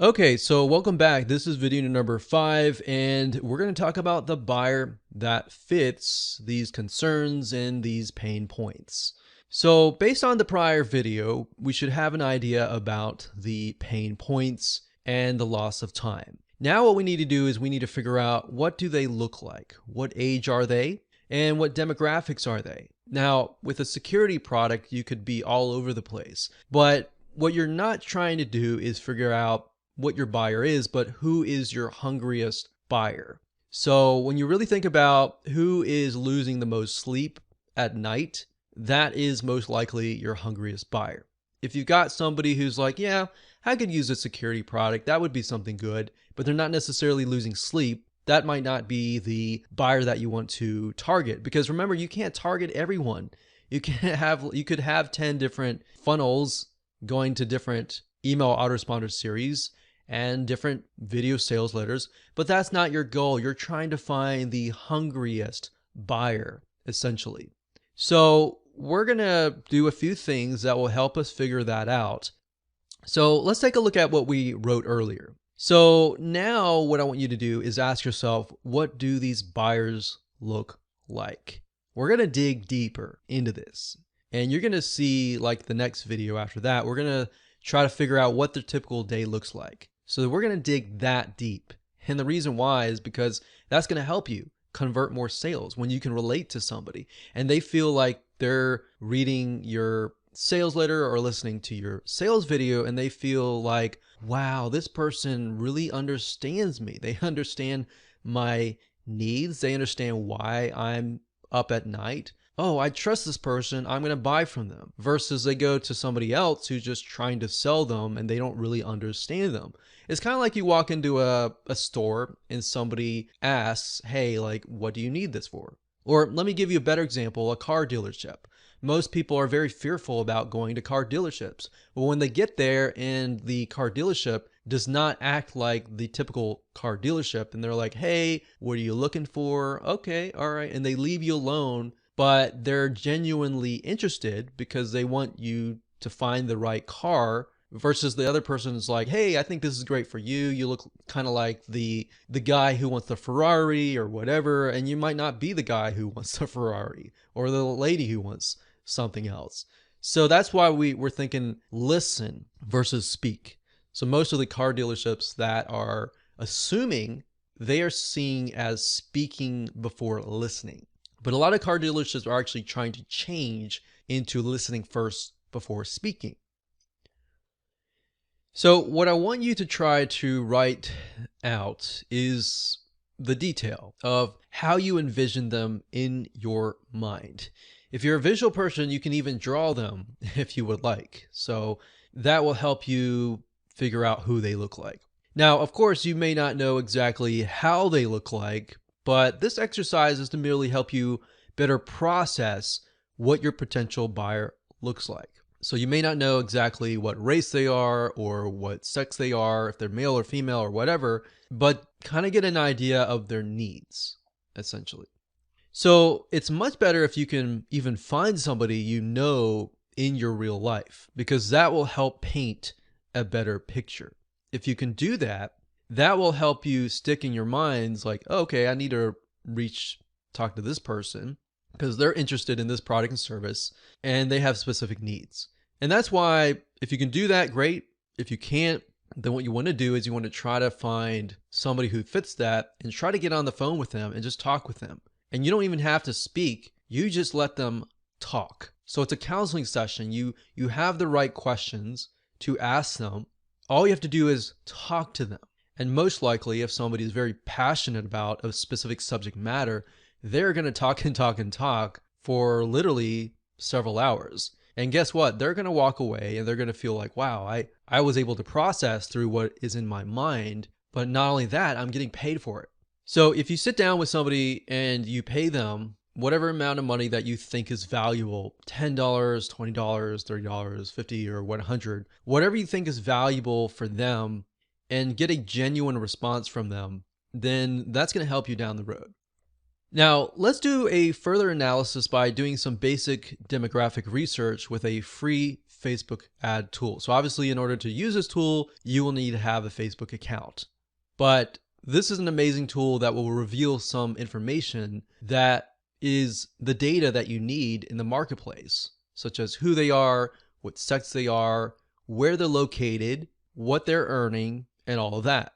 Okay, so welcome back. This is video number 5, and we're going to talk about the buyer that fits these concerns and these pain points. So based on the prior video, we should have an idea about the pain points and the loss of time. Now what we need to do is we need to figure out, what do they look like? What age are they? And what demographics are they? Now, with a security product, you could be all over the place, but what you're not trying to do is figure out what your buyer is, but who is your hungriest buyer. So when you really think about who is losing the most sleep at night, that is most likely your hungriest buyer. If you've got somebody who's like, yeah, I could use a security product, that would be something good, but they're not necessarily losing sleep, that might not be the buyer that you want to target. Because remember, you can't target everyone. You could have 10 different funnels going to different email autoresponder series and different video sales letters, but that's not your goal. You're trying to find the hungriest buyer, essentially. So we're gonna do a few things that will help us figure that out. So let's take a look at what we wrote earlier. So now what I want you to do is ask yourself, what do these buyers look like? We're gonna dig deeper into this, and you're gonna see, like the next video after that, we're gonna try to figure out what their typical day looks like. So we're going to dig that deep. And the reason why is because that's going to help you convert more sales when you can relate to somebody and they feel like they're reading your sales letter or listening to your sales video, and they feel like, wow, this person really understands me. They understand my needs. They understand why I'm up at night. Oh, I trust this person, I'm going to buy from them, versus they go to somebody else who's just trying to sell them and they don't really understand them. It's kind of like you walk into a store and somebody asks, hey, like, what do you need this for? Or let me give you a better example, a car dealership. Most people are very fearful about going to car dealerships. But when they get there and the car dealership does not act like the typical car dealership, and they're like, hey, what are you looking for? Okay, all right. And they leave you alone, but they're genuinely interested because they want you to find the right car, versus the other person is like, hey, I think this is great for you. You look kind of like the guy who wants the Ferrari or whatever, and you might not be the guy who wants the Ferrari or the lady who wants something else. So that's why we're thinking listen versus speak. So most of the car dealerships that are assuming, they are seeing as speaking before listening. But a lot of car dealerships are actually trying to change into listening first before speaking. So what I want you to try to write out is the detail of how you envision them in your mind. If you're a visual person, you can even draw them if you would like. So that will help you figure out who they look like. Now, of course, you may not know exactly how they look like, but this exercise is to merely help you better process what your potential buyer looks like. So you may not know exactly what race they are or what sex they are, if they're male or female or whatever, but kind of get an idea of their needs, essentially. So it's much better if you can even find somebody you know in your real life, because that will help paint a better picture. If you can do that, that will help you stick in your minds like, oh, okay, I need to talk to this person because they're interested in this product and service and they have specific needs. And that's why if you can do that, great. If you can't, then what you want to do is you want to try to find somebody who fits that and try to get on the phone with them and just talk with them. And you don't even have to speak. You just let them talk. So it's a counseling session. You have the right questions to ask them. All you have to do is talk to them. And most likely, if somebody is very passionate about a specific subject matter, they're going to talk and talk and talk for literally several hours. And guess what? They're going to walk away and they're going to feel like, wow, I was able to process through what is in my mind. But not only that, I'm getting paid for it. So if you sit down with somebody and you pay them whatever amount of money that you think is valuable, $10, $20, $30, $50, or $100, whatever you think is valuable for them, and get a genuine response from them, then that's going to help you down the road. Now, let's do a further analysis by doing some basic demographic research with a free Facebook ad tool. So obviously, in order to use this tool, you will need to have a Facebook account. But this is an amazing tool that will reveal some information that is the data that you need in the marketplace, such as who they are, what sex they are, where they're located, what they're earning, and all of that.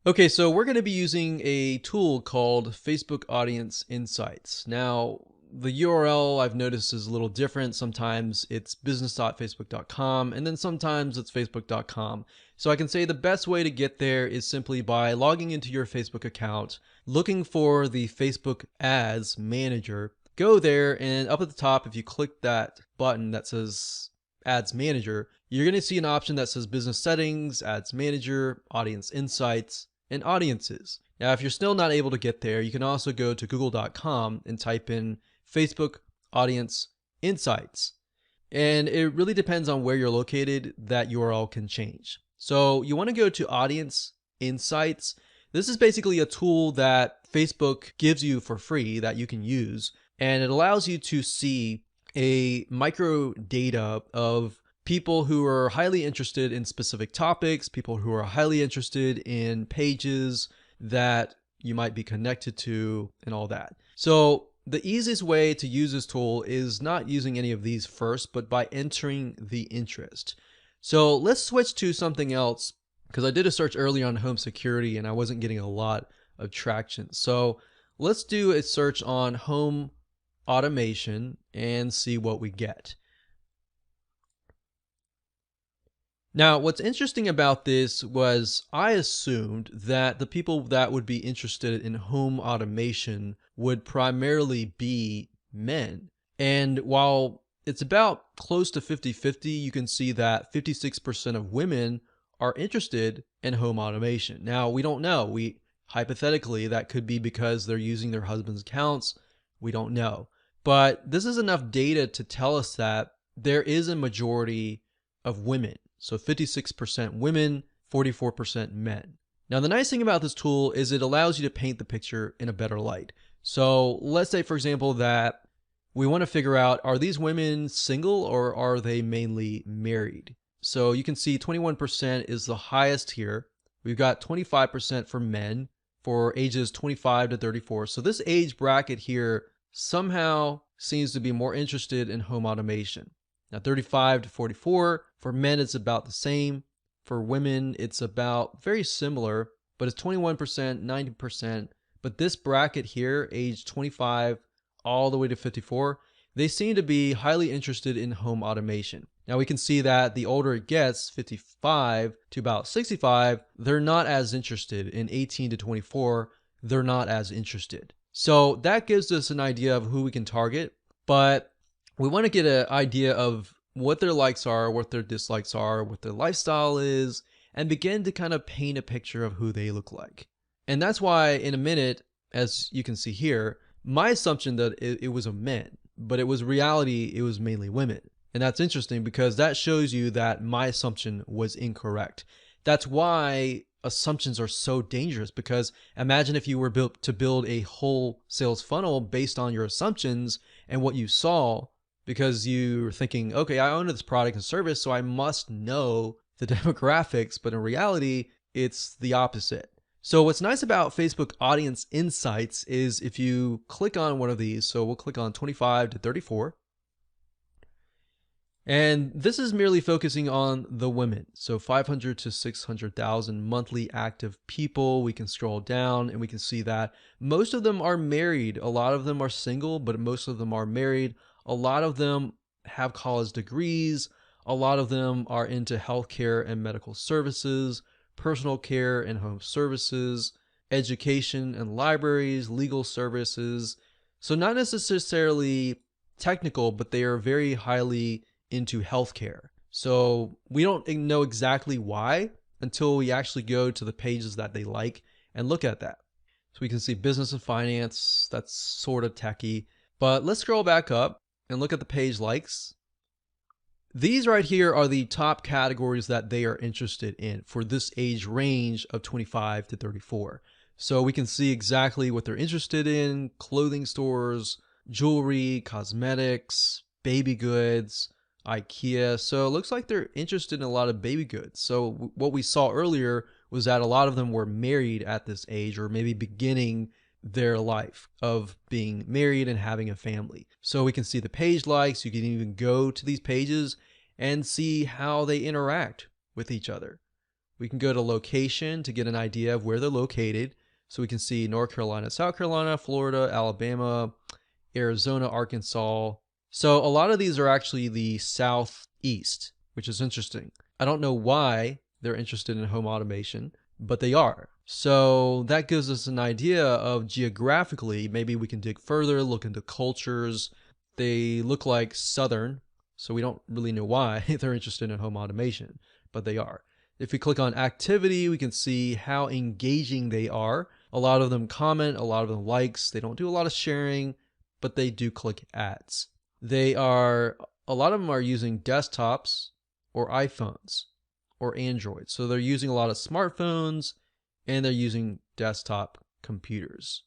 Okay, so we're going to be using a tool called Facebook Audience Insights. Now, the URL I've noticed is a little different. Sometimes it's business.facebook.com, and then sometimes it's facebook.com. So I can say the best way to get there is simply by logging into your Facebook account, looking for the Facebook Ads Manager, go there, and up at the top, if you click that button that says Ads Manager, you're going to see an option that says Business Settings, Ads Manager, Audience Insights, and Audiences. Now, if you're still not able to get there, you can also go to google.com and type in Facebook Audience Insights. And it really depends on where you're located, that URL can change. So you want to go to Audience Insights. This is basically a tool that Facebook gives you for free that you can use, and it allows you to see a micro data of people who are highly interested in specific topics, people who are highly interested in pages that you might be connected to, and all that. So the easiest way to use this tool is not using any of these first, but by entering the interest. So let's switch to something else, because I did a search earlier on home security and I wasn't getting a lot of traction. So let's do a search on home automation and see what we get. Now, what's interesting about this was I assumed that the people that would be interested in home automation would primarily be men. And while it's about close to 50-50, you can see that 56% of women are interested in home automation. Now, we don't know. Hypothetically, that could be because they're using their husband's accounts. We don't know. But this is enough data to tell us that there is a majority of women. So 56% women, 44% men. Now, the nice thing about this tool is it allows you to paint the picture in a better light. So let's say, for example, that we want to figure out, are these women single or are they mainly married? So you can see 21% is the highest here. We've got 25% for men for ages 25 to 34. So this age bracket here somehow seems to be more interested in home automation. Now, 35 to 44, for men, it's about the same. For women, it's about very similar, but it's 21%, 90%. But this bracket here, age 25 all the way to 54, they seem to be highly interested in home automation. Now, we can see that the older it gets, 55 to about 65, they're not as interested. In 18 to 24, they're not as interested. So that gives us an idea of who we can target, but we want to get an idea of what their likes are, what their dislikes are, what their lifestyle is, and begin to kind of paint a picture of who they look like. And that's why in a minute, as you can see here, my assumption that it was a men, but it was reality, it was mainly women. And that's interesting because that shows you that my assumption was incorrect. That's why assumptions are so dangerous, because imagine if you were built to build a whole sales funnel based on your assumptions and what you saw, because you're thinking, okay, I own this product and service, so I must know the demographics, but in reality, it's the opposite. So what's nice about Facebook Audience Insights is if you click on one of these, so we'll click on 25 to 34, and this is merely focusing on the women. So 500 to 600,000 monthly active people. We can scroll down and we can see that most of them are married. A lot of them are single, but most of them are married. A lot of them have college degrees. A lot of them are into healthcare and medical services, personal care and home services, education and libraries, legal services. So not necessarily technical, but they are very highly into healthcare. So we don't know exactly why until we actually go to the pages that they like and look at that. So we can see business and finance, that's sort of techie. But let's scroll back up and look at the page likes. These right here are the top categories that they are interested in for this age range of 25 to 34. So we can see exactly what they're interested in: clothing stores, jewelry, cosmetics, baby goods, IKEA. So it looks like they're interested in a lot of baby goods. So what we saw earlier was that a lot of them were married at this age, or maybe beginning their life of being married and having a family. So we can see the page likes. You can even go to these pages and see how they interact with each other. We can go to location to get an idea of where they're located. So we can see North Carolina, South Carolina, Florida, Alabama, Arizona, Arkansas. So a lot of these are actually the southeast, which is interesting. I don't know why they're interested in home automation, but they are. So that gives us an idea of geographically, maybe we can dig further, look into cultures. They look like Southern, so we don't really know why they're interested in home automation, but they are. If we click on activity, we can see how engaging they are. A lot of them comment, a lot of them likes. They don't do a lot of sharing, but they do click ads. A lot of them are using desktops or iPhones or Android. So they're using a lot of smartphones and they're using desktop computers.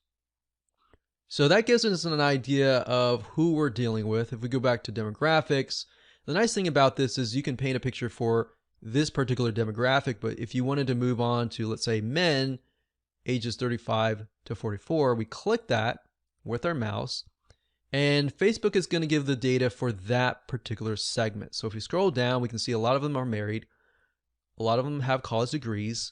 So that gives us an idea of who we're dealing with. If we go back to demographics, the nice thing about this is you can paint a picture for this particular demographic, but if you wanted to move on to, let's say, men ages 35 to 44, we click that with our mouse, and Facebook is going to give the data for that particular segment. So if we scroll down, we can see a lot of them are married. A lot of them have college degrees.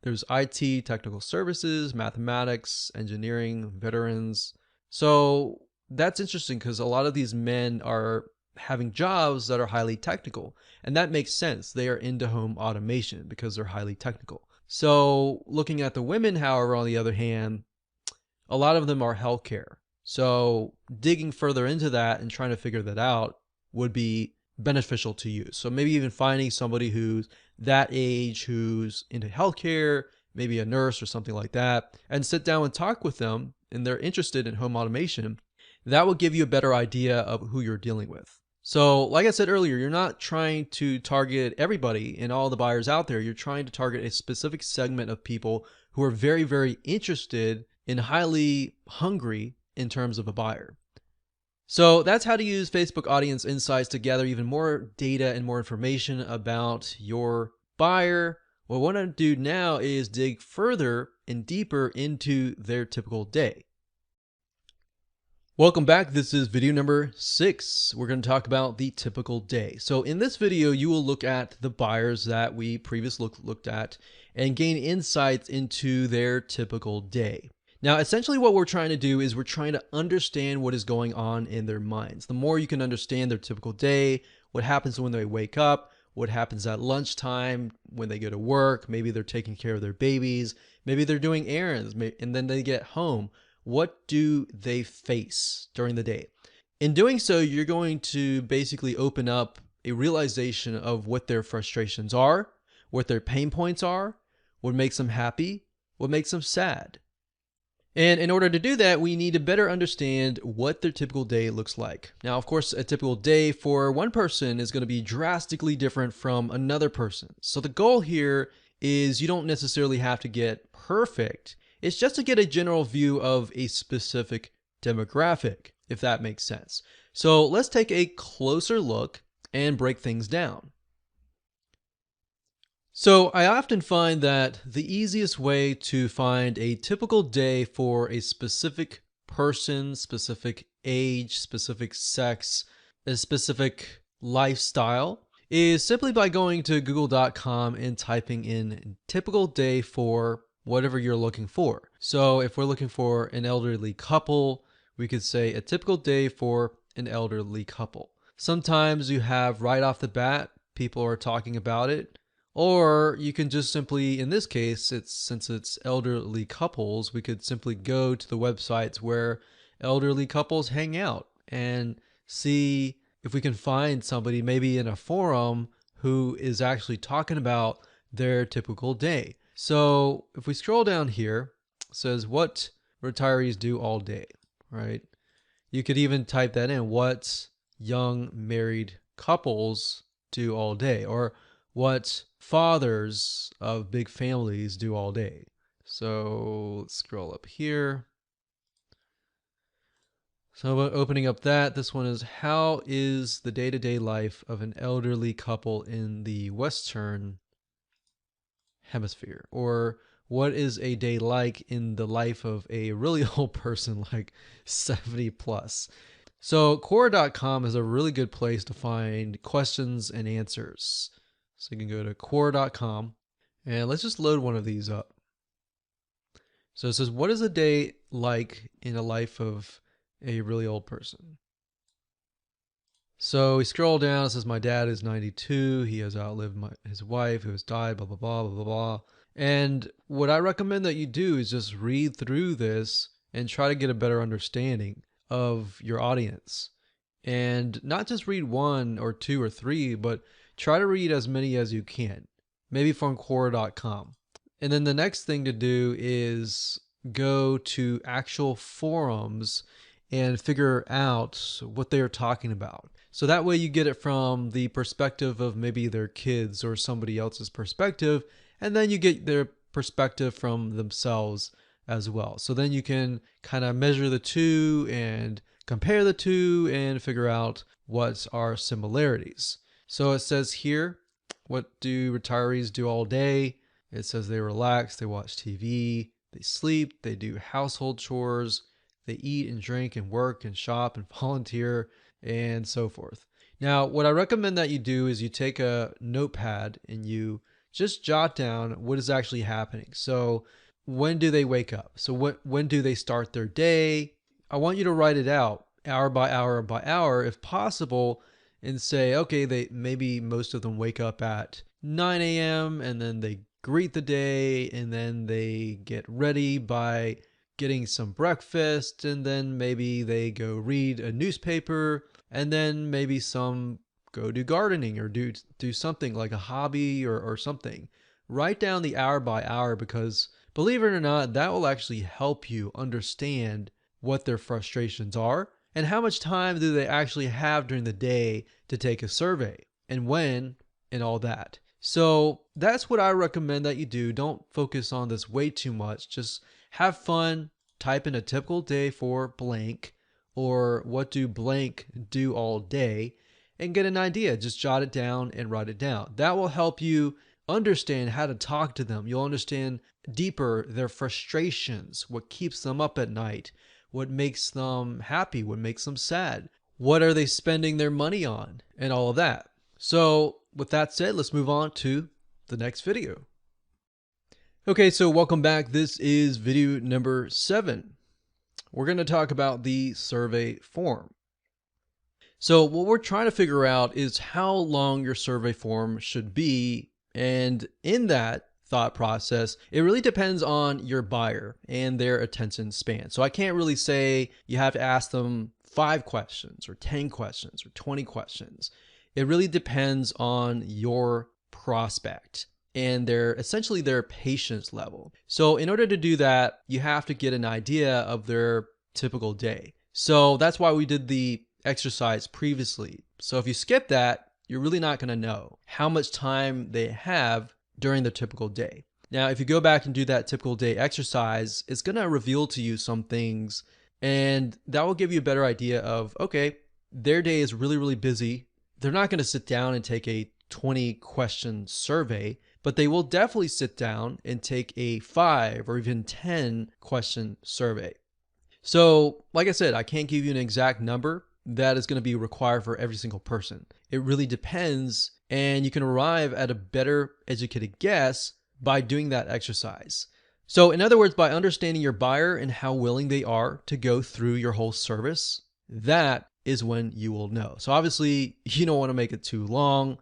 There's IT, technical services, mathematics, engineering, veterans. So that's interesting because a lot of these men are having jobs that are highly technical. And that makes sense. They are into home automation because they're highly technical. So looking at the women, however, on the other hand, a lot of them are healthcare. So digging further into that and trying to figure that out would be beneficial to you. So maybe even finding somebody who's that age, who's into healthcare, maybe a nurse or something like that, and sit down and talk with them, and they're interested in home automation. That will give you a better idea of who you're dealing with. So like I said earlier, you're not trying to target everybody and all the buyers out there. You're trying to target a specific segment of people who are very, very interested and highly hungry in terms of a buyer. So that's how to use Facebook Audience Insights to gather even more data and more information about your buyer. What I want to do now is dig further and deeper into their typical day. Welcome back. This is video number 6. We're going to talk about the typical day. So in this video, you will look at the buyers that we previously looked at and gain insights into their typical day. Now, essentially what we're trying to do is we're trying to understand what is going on in their minds. The more you can understand their typical day, what happens when they wake up, what happens at lunchtime, when they go to work, maybe they're taking care of their babies, maybe they're doing errands, and then they get home. What do they face during the day? In doing so, you're going to basically open up a realization of what their frustrations are, what their pain points are, what makes them happy, what makes them sad. And in order to do that, we need to better understand what their typical day looks like. Now, of course, a typical day for one person is going to be drastically different from another person. So the goal here is you don't necessarily have to get perfect. It's just to get a general view of a specific demographic, if that makes sense. So let's take a closer look and break things down. So I often find that the easiest way to find a typical day for a specific person, specific age, specific sex, a specific lifestyle is simply by going to google.com and typing in typical day for whatever you're looking for. So if we're looking for an elderly couple, we could say a typical day for an elderly couple. Sometimes you have right off the bat, people are talking about it. Or you can just simply, in this case, since it's elderly couples, we could simply go to the websites where elderly couples hang out and see if we can find somebody maybe in a forum who is actually talking about their typical day. So if we scroll down here, it says what retirees do all day, right? You could even type that in, what young married couples do all day, or what fathers of big families do all day. So let's scroll up here. So opening up that, this one is, how is the day-to-day life of an elderly couple in the Western Hemisphere? Or what is a day like in the life of a really old person, like 70 plus? So Quora.com is a really good place to find questions and answers. So you can go to Quora.com and let's just load one of these up. So it says, what is a day like in a life of a really old person? So we scroll down, it says, my dad is 92. He has outlived his wife who has died, blah, blah, blah, blah, blah, blah. And what I recommend that you do is just read through this and try to get a better understanding of your audience. And not just read one or two or three, but try to read as many as you can, maybe from Quora.com. And then the next thing to do is go to actual forums and figure out what they are talking about. So that way you get it from the perspective of maybe their kids or somebody else's perspective, and then you get their perspective from themselves as well. So then you can kind of measure the two and compare the two and figure out what are similarities. So it says here, what do retirees do all day? It says they relax, they watch TV, they sleep, they do household chores, they eat and drink and work and shop and volunteer and so forth. Now, what I recommend that you do is you take a notepad and you just jot down what is actually happening. So when do they wake up? So when do they start their day? I want you to write it out hour by hour by hour if possible, and say, okay, maybe most of them wake up at 9 a.m. and then they greet the day and then they get ready by getting some breakfast, and then maybe they go read a newspaper, and then maybe some go do gardening or do something like a hobby or something. Write down the hour by hour, because believe it or not, that will actually help you understand what their frustrations are and how much time do they actually have during the day to take a survey and when and all that. So that's what I recommend that you do. Don't focus on this way too much. Just have fun, type in a typical day for blank, or what do blank do all day, and get an idea. Just jot it down and write it down. That will help you understand how to talk to them. You'll understand deeper their frustrations, what keeps them up at night, what makes them happy, what makes them sad, what are they spending their money on, and all of that. So with that said, let's move on to the next video. Okay, so welcome back. This is video number 7. We're going to talk about the survey form. So what we're trying to figure out is how long your survey form should be. And in that thought process, it really depends on your buyer and their attention span. So I can't really say you have to ask them 5 questions or 10 questions or 20 questions. It really depends on your prospect and essentially their patience level. So in order to do that, you have to get an idea of their typical day. So that's why we did the exercise previously. So if you skip that, you're really not going to know how much time they have during their typical day. Now, if you go back and do that typical day exercise, it's going to reveal to you some things, and that will give you a better idea of, okay, their day is really, really busy. They're not going to sit down and take a 20 question survey, but they will definitely sit down and take a 5 or even 10 question survey. So like I said, I can't give you an exact number that is going to be required for every single person. It really depends, and you can arrive at a better educated guess by doing that exercise. So in other words, by understanding your buyer and how willing they are to go through your whole service, that is when you will know. So obviously you don't want to make it too long,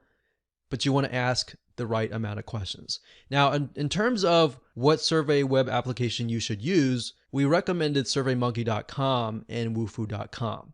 but you want to ask the right amount of questions. Now, in terms of what survey web application you should use, we recommended SurveyMonkey.com and Wufoo.com.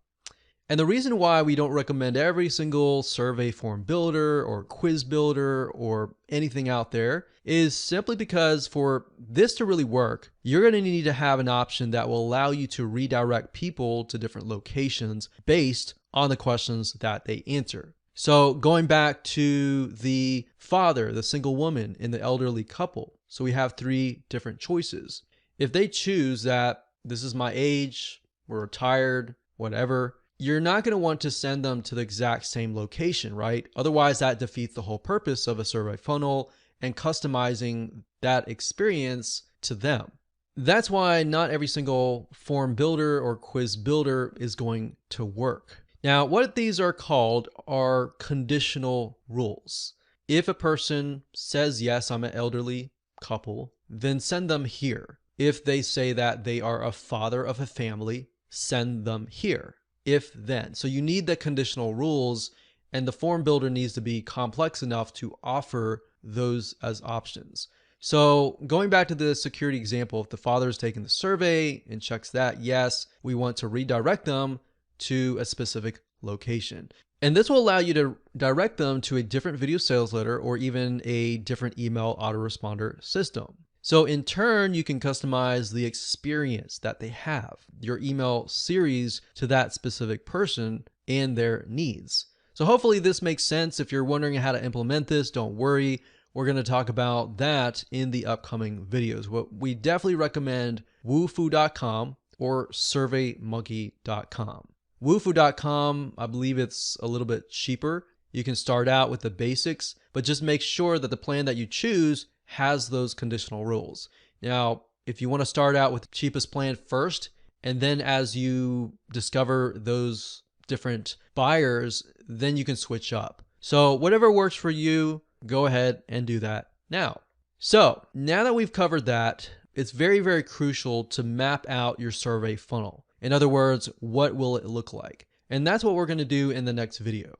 And the reason why we don't recommend every single survey form builder or quiz builder or anything out there is simply because for this to really work, you're going to need to have an option that will allow you to redirect people to different locations based on the questions that they answer. So going back to the father, the single woman, and the elderly couple. So we have 3 different choices. If they choose that this is my age, we're retired, whatever, you're not going to want to send them to the exact same location, right? Otherwise, that defeats the whole purpose of a survey funnel and customizing that experience to them. That's why not every single form builder or quiz builder is going to work. Now, what these are called are conditional rules. If a person says, yes, I'm an elderly couple, then send them here. If they say that they are a father of a family, send them here. If then. So you need the conditional rules, and the form builder needs to be complex enough to offer those as options. So going back to the security example, if the father is taking the survey and checks that, yes, we want to redirect them to a specific location. And this will allow you to direct them to a different video sales letter or even a different email autoresponder system. So in turn, you can customize the experience that they have, your email series to that specific person and their needs. So hopefully this makes sense. If you're wondering how to implement this, don't worry. We're going to talk about that in the upcoming videos. What we definitely recommend Wufoo.com or SurveyMonkey.com. Wufoo.com, I believe it's a little bit cheaper. You can start out with the basics, but just make sure that the plan that you choose has those conditional rules. Now, if you want to start out with the cheapest plan first, and then as you discover those different buyers, then you can switch up. So whatever works for you, go ahead and do that now. So now that we've covered that, it's very, very crucial to map out your survey funnel. In other words, what will it look like? And that's what we're going to do in the next video.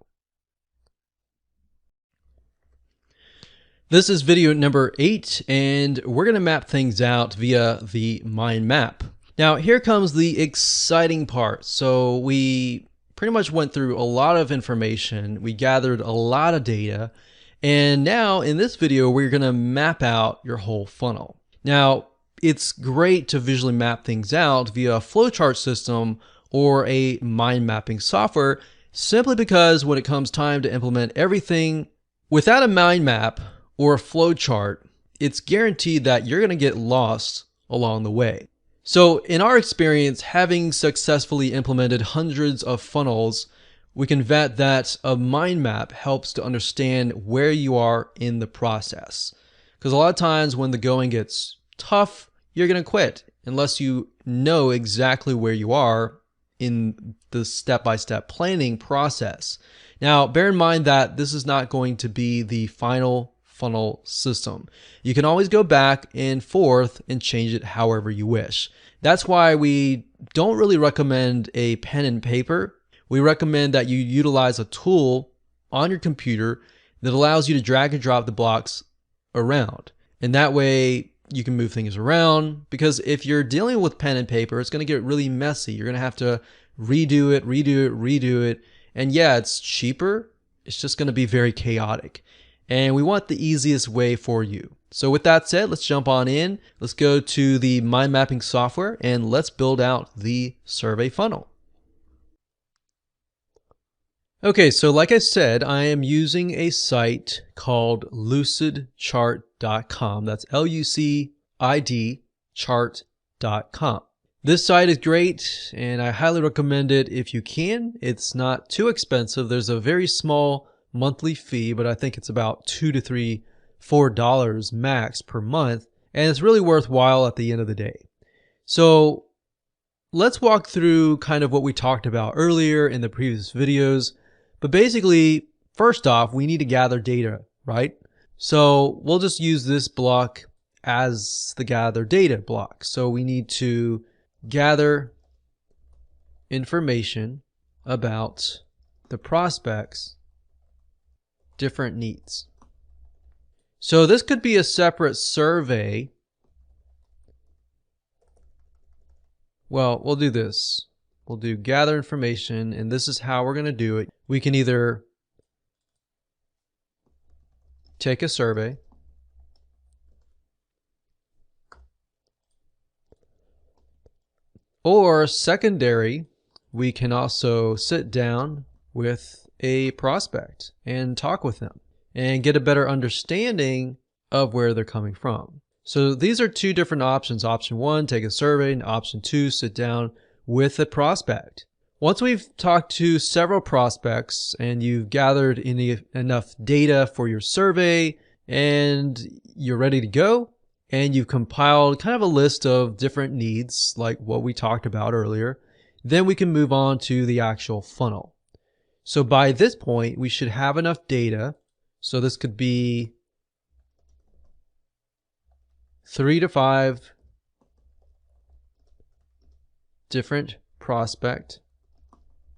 This is video number 8, and we're going to map things out via the mind map. Now, here comes the exciting part. So we pretty much went through a lot of information. We gathered a lot of data. And now in this video, we're going to map out your whole funnel. Now, it's great to visually map things out via a flowchart system or a mind mapping software, simply because when it comes time to implement everything without a mind map or a flowchart, it's guaranteed that you're going to get lost along the way. So in our experience, having successfully implemented hundreds of funnels, we can vet that a mind map helps to understand where you are in the process. Because a lot of times when the going gets tough, you're going to quit unless you know exactly where you are in the step-by-step planning process. Now, bear in mind that this is not going to be the final funnel system. You can always go back and forth and change it however you wish. That's why we don't really recommend a pen and paper. We recommend that you utilize a tool on your computer that allows you to drag and drop the blocks around. And that way you can move things around, because if you're dealing with pen and paper, it's going to get really messy. You're going to have to redo it. And yeah, it's cheaper. It's just going to be very chaotic. And we want the easiest way for you. So with that said, let's jump on in. Let's go to the mind mapping software and let's build out the survey funnel. Okay, so like I said, I am using a site called lucidchart.com. That's LUCID chart.com. This site is great and I highly recommend it if you can. It's not too expensive. There's a very small monthly fee, but I think it's about $2 to $4 max per month, and it's really worthwhile at the end of the day. So let's walk through kind of what we talked about earlier in the previous videos. But basically, first off, we need to gather data, right? So we'll just use this block as the gather data block. So we need to gather information about the prospects' different needs. So this could be a separate survey. Well, we'll do this. We'll do gather information, and this is how we're going to do it. We can either take a survey, or secondary, we can also sit down with a prospect and talk with them and get a better understanding of where they're coming from. So these are two different options. Option 1, take a survey, and option 2, sit down with a prospect. Once we've talked to several prospects and you've gathered enough data for your survey and you're ready to go, and you've compiled kind of a list of different needs like what we talked about earlier, then we can move on to the actual funnel. So by this point, we should have enough data. So this could be 3 to 5 different prospect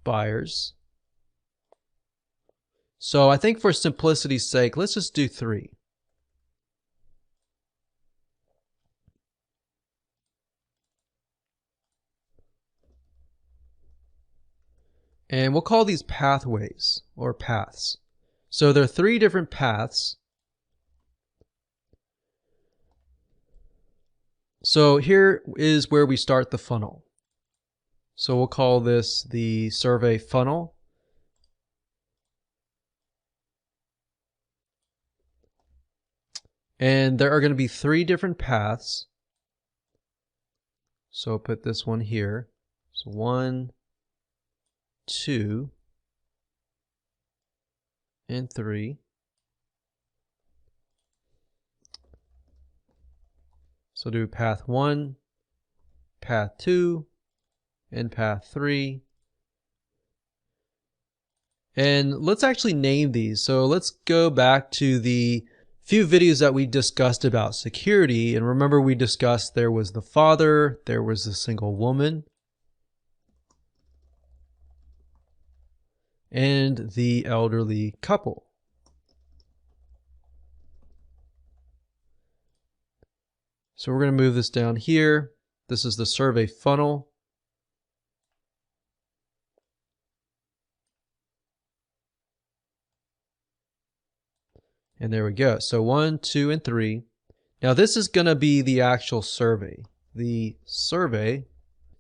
buyers. So I think for simplicity's sake, let's just do 3. And we'll call these pathways or paths. So there are 3 different paths. So here is where we start the funnel. So we'll call this the survey funnel. And there are going to be 3 different paths. So I'll put this one here. So 1, 2, and 3. So do path 1, path 2, and path 3. And let's actually name these. So let's go back to the few videos that we discussed about security. And remember, we discussed there was the father, there was the single woman, and the elderly couple. So we're going to move this down here. This is the survey funnel. And there we go. So 1, 2, and 3. Now this is going to be the actual survey. The survey.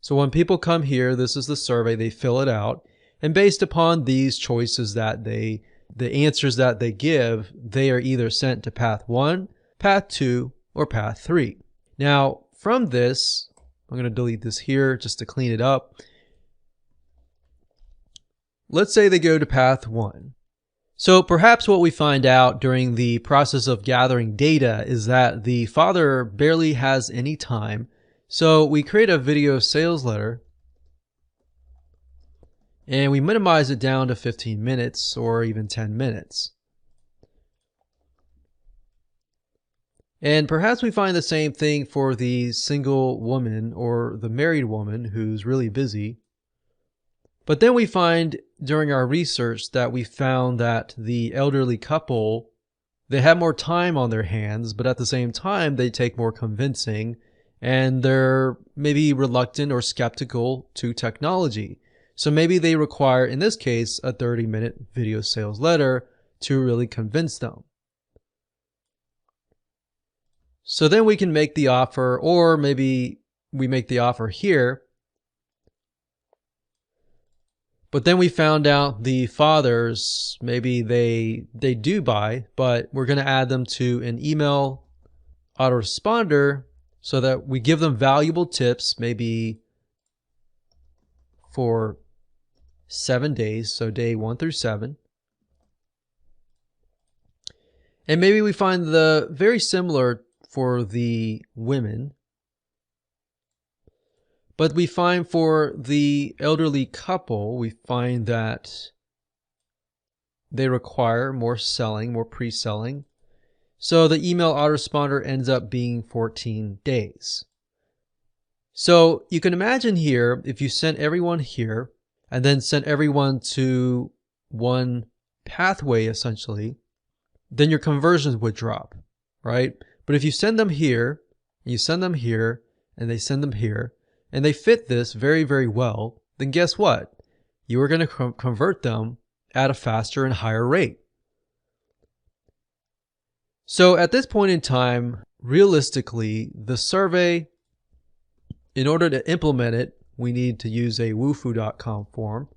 So when people come here, this is the survey. They fill it out. And based upon these choices that the answers that they give, they are either sent to path 1, path 2, or path 3. Now from this, I'm going to delete this here just to clean it up. Let's say they go to path 1. So perhaps what we find out during the process of gathering data is that the father barely has any time. So we create a video sales letter and we minimize it down to 15 minutes or even 10 minutes. And perhaps we find the same thing for the single woman or the married woman who's really busy. But then we find during our research that we found that the elderly couple, they have more time on their hands, but at the same time, they take more convincing and they're maybe reluctant or skeptical to technology. So maybe they require, in this case, a 30-minute video sales letter to really convince them. So then we can make the offer, or maybe we make the offer here. But then we found out the fathers, maybe they do buy, but we're going to add them to an email autoresponder so that we give them valuable tips, maybe for 7 days, so day 1 through 7. And maybe we find the very similar for the women. But we find for the elderly couple, we find that they require more selling, more pre-selling. So the email autoresponder ends up being 14 days. So you can imagine here, if you sent everyone here and then sent everyone to one pathway essentially, then your conversions would drop, right? But if you send them here, you send them here, and they send them here, and they fit this very, very well, then guess what? You are going to convert them at a faster and higher rate. So at this point in time, realistically, the survey, in order to implement it, we need to use a wufoo.com form.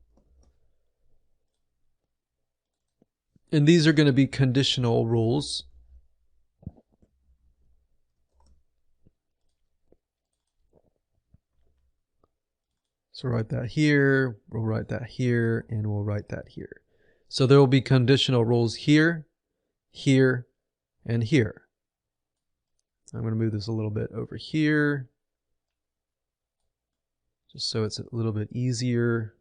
And these are going to be conditional rules. So write that here, we'll write that here, and we'll write that here. So there will be conditional rules here, here, and here. I'm going to move this a little bit over here, just so it's a little bit easier.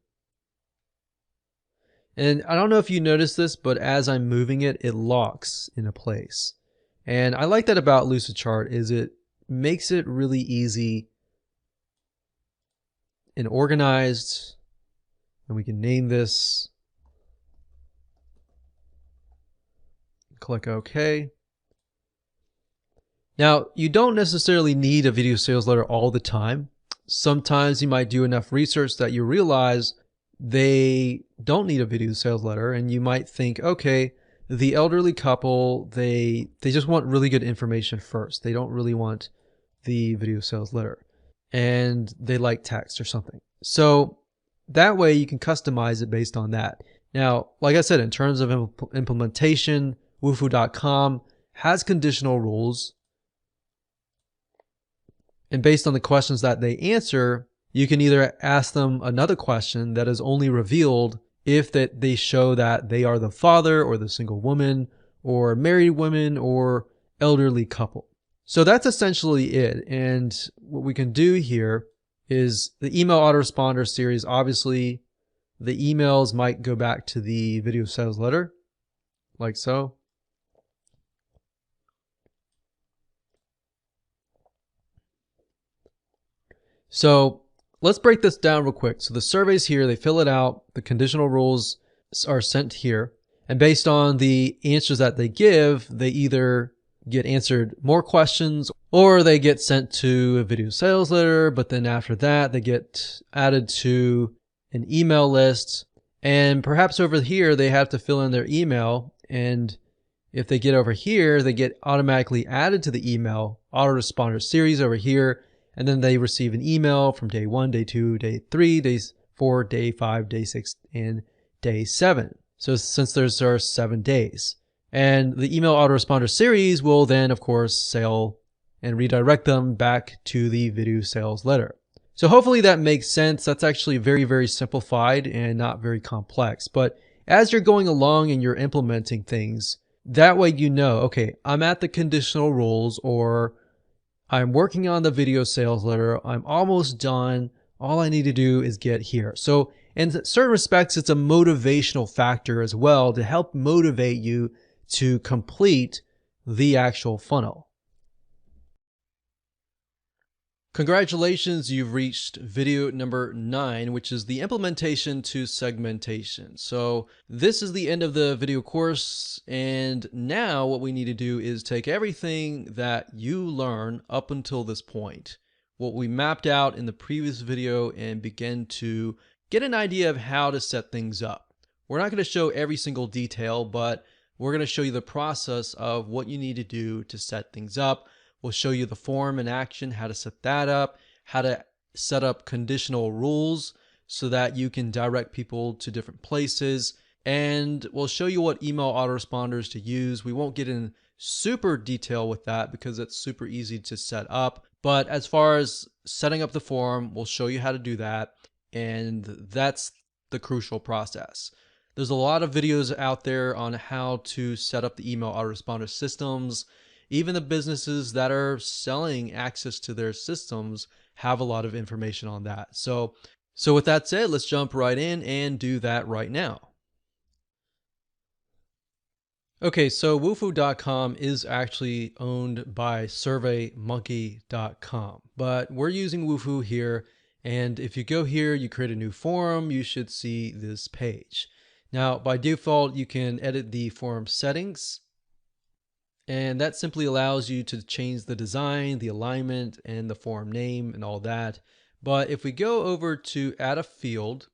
And I don't know if you noticed this, but as I'm moving it, it locks into place. And I like that about Lucidchart is it makes it really easy and organized. And we can name this. Click OK. Now, you don't necessarily need a video sales letter all the time. Sometimes you might do enough research that you realize they don't need a video sales letter, and you might think, okay, the elderly couple, they just want really good information first. They don't really want the video sales letter, and they like text or something. So that way you can customize it based on that. Now, like I said, in terms of implementation, Wufoo.com has conditional rules, and based on the questions that they answer, you can either ask them another question that is only revealed if that they show that they are the father or the single woman or married women or elderly couple. So that's essentially it. And what we can do here is the email autoresponder series. Obviously, the emails might go back to the video sales letter, like so. So let's break this down real quick. So the survey's here, they fill it out, the conditional rules are sent here, and based on the answers that they give, they either get answered more questions or they get sent to a video sales letter, but then after that they get added to an email list, and perhaps over here they have to fill in their email, and if they get over here, they get automatically added to the email autoresponder series over here. And then they receive an email from day 1, day 2, day 3, day 4, day 5, day 6, and day 7. So since there are 7 days. And the email autoresponder series will then, of course, sell and redirect them back to the video sales letter. So hopefully that makes sense. That's actually very, very simplified and not very complex. But as you're going along and you're implementing things, that way you know, okay, I'm at the conditional rules, or I'm working on the video sales letter. I'm almost done. All I need to do is get here. So in certain respects, it's a motivational factor as well to help motivate you to complete the actual funnel. Congratulations, you've reached video number 9, which is the implementation to segmentation. So this is the end of the video course, and now what we need to do is take everything that you learn up until this point, what we mapped out in the previous video, and begin to get an idea of how to set things up. We're not going to show every single detail, but we're going to show you the process of what you need to do to set things up. We'll show you the form and action, how to set that up, how to set up conditional rules so that you can direct people to different places. And we'll show you what email autoresponders to use. We won't get in super detail with that because it's super easy to set up. But as far as setting up the form, we'll show you how to do that. And that's the crucial process. There's a lot of videos out there on how to set up the email autoresponder systems. Even the businesses that are selling access to their systems have a lot of information on that. So with that said, let's jump right in and do that right now. Okay, so Wufoo.com is actually owned by SurveyMonkey.com, but we're using Wufoo here. And if you go here, you create a new forum, you should see this page. Now, by default, you can edit the forum settings. And that simply allows you to change the design, the alignment, and the forum name and all that. But if we go over to add a field,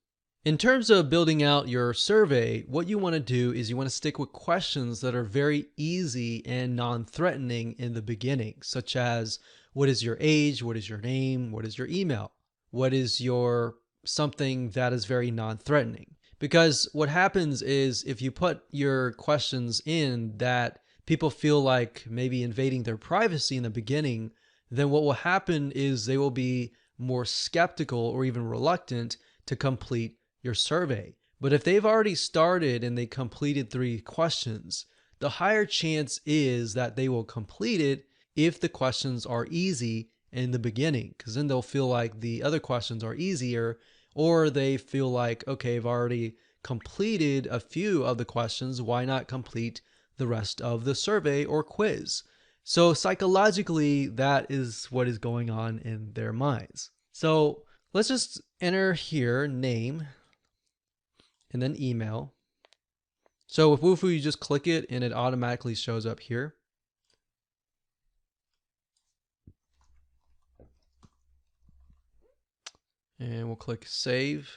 in terms of building out your survey, what you want to do is you want to stick with questions that are very easy and non-threatening in the beginning, such as what is your age, what is your name, what is your email, what is your something that is very non-threatening. Because what happens is if you put your questions in that people feel like maybe invading their privacy in the beginning, then what will happen is they will be more skeptical or even reluctant to complete your survey. But if they've already started and they completed 3 questions, the higher chance is that they will complete it if the questions are easy in the beginning, because then they'll feel like the other questions are easier, or they feel like, okay, I've already completed a few of the questions, why not complete the rest of the survey or quiz? So psychologically, that is what is going on in their minds. So let's just enter here name and then email. So with Wufoo, you just click it and it automatically shows up here. And we'll click save.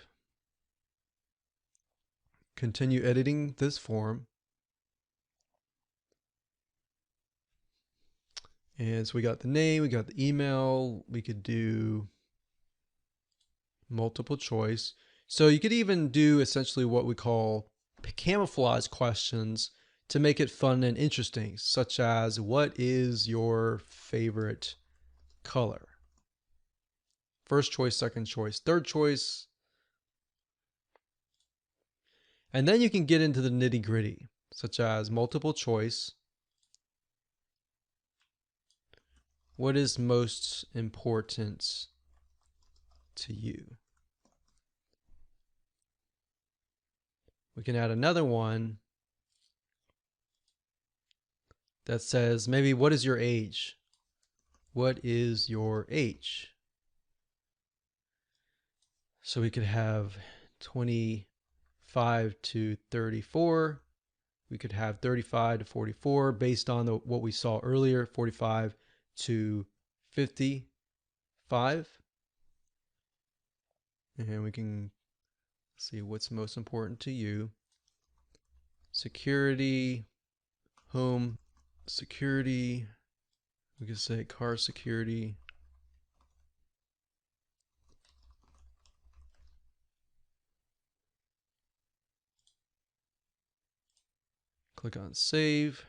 Continue editing this form. And so we got the name, we got the email, we could do multiple choice. So you could even do essentially what we call camouflage questions to make it fun and interesting, such as what is your favorite color? First choice, second choice, third choice. And then you can get into the nitty-gritty, such as multiple choice. What is most important to you? We can add another one that says maybe what is your age? What is your age? So we could have 25 to 34. We could have 35 to 44 based on what we saw earlier, 45 to 55. And we can see what's most important to you. Security, home security. We could say car security. Click on save.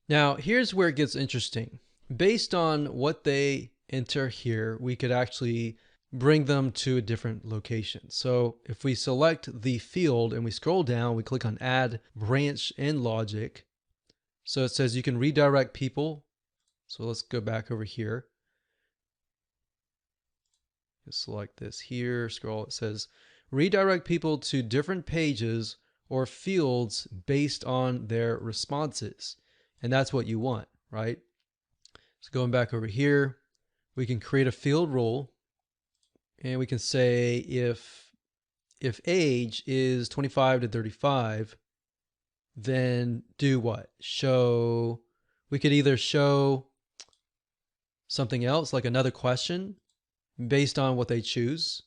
Now, here's where it gets interesting. Based on what they enter here, we could actually bring them to a different location. So if we select the field and we scroll down, we click on add branch and logic. So it says you can redirect people. So let's go back over here. Select this here, scroll, it says redirect people to different pages or fields based on their responses. And that's what you want, right? So going back over here, we can create a field rule and we can say if age is 25 to 35, then do what? Show, we could either show something else like another question based on what they choose.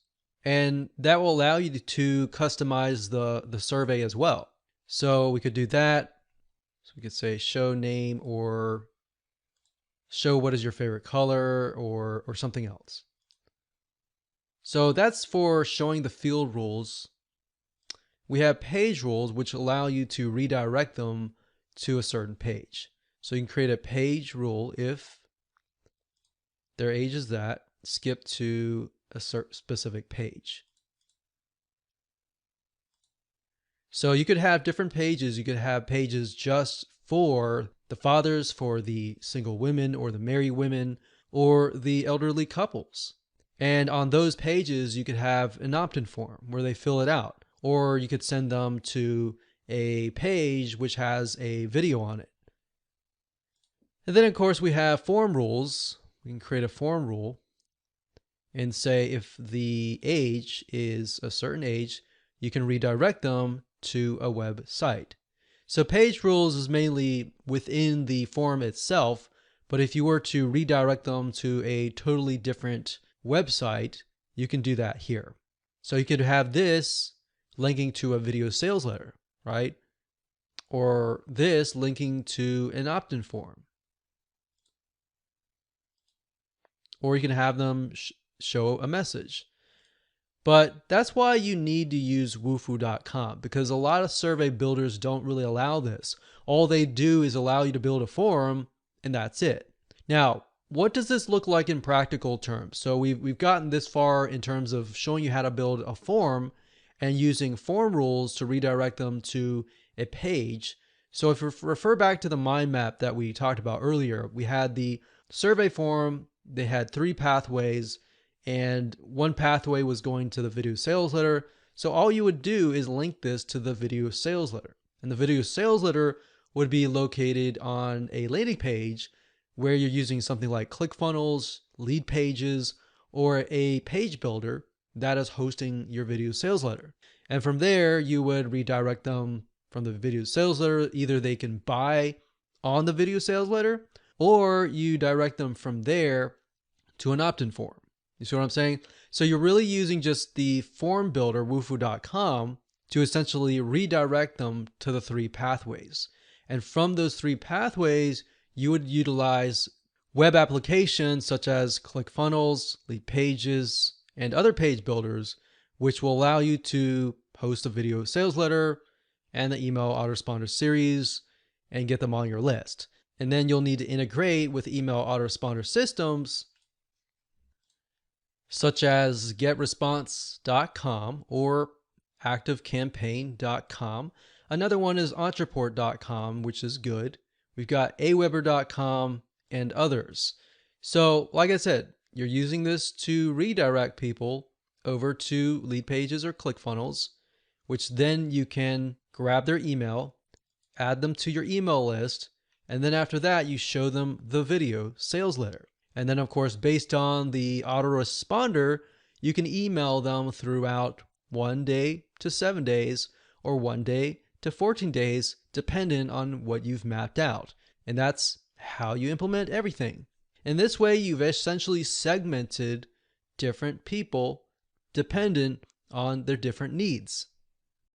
And that will allow you to customize the survey as well. So we could do that. So we could say show name or show what is your favorite color or something else. So that's for showing the field rules. We have page rules which allow you to redirect them to a certain page. So you can create a page rule if their age is that, skip to a specific page. So you could have different pages. You could have pages just for the fathers, for the single women or the married women or the elderly couples. And on those pages, you could have an opt-in form where they fill it out, or you could send them to a page which has a video on it. And then of course we have form rules. We can create a form rule and say if the age is a certain age, you can redirect them to a website. So page rules is mainly within the form itself, but if you were to redirect them to a totally different website, you can do that here. So you could have this linking to a video sales letter, right? Or this linking to an opt-in form. Or you can have them show a message. But that's why you need to use Wufoo.com, because a lot of survey builders don't really allow this. All they do is allow you to build a forum, and that's it. Now, what does this look like in practical terms? So we've gotten this far in terms of showing you how to build a form and using form rules to redirect them to a page. So if we refer back to the mind map that we talked about earlier, we had the survey form, they had 3 pathways, and one pathway was going to the video sales letter. So all you would do is link this to the video sales letter. And the video sales letter would be located on a landing page where you're using something like ClickFunnels, Leadpages, or a page builder that is hosting your video sales letter. And from there, you would redirect them from the video sales letter. Either they can buy on the video sales letter, or you direct them from there to an opt-in form. You see what I'm saying? So you're really using just the form builder, Wufoo.com, to essentially redirect them to the 3 pathways. And from those 3 pathways, you would utilize web applications such as ClickFunnels, Leadpages, and other page builders, which will allow you to host a video sales letter and the email autoresponder series and get them on your list. And then you'll need to integrate with email autoresponder systems such as GetResponse.com or ActiveCampaign.com. Another one is Ontraport.com, which is good. We've got Aweber.com and others. So, like I said, you're using this to redirect people over to Leadpages or ClickFunnels, which then you can grab their email, add them to your email list, and then after that, you show them the video sales letter. And then, of course, based on the autoresponder, you can email them throughout 1 day to 7 days or 1 day to 14 days, depending on what you've mapped out. And that's how you implement everything. In this way, you've essentially segmented different people dependent on their different needs.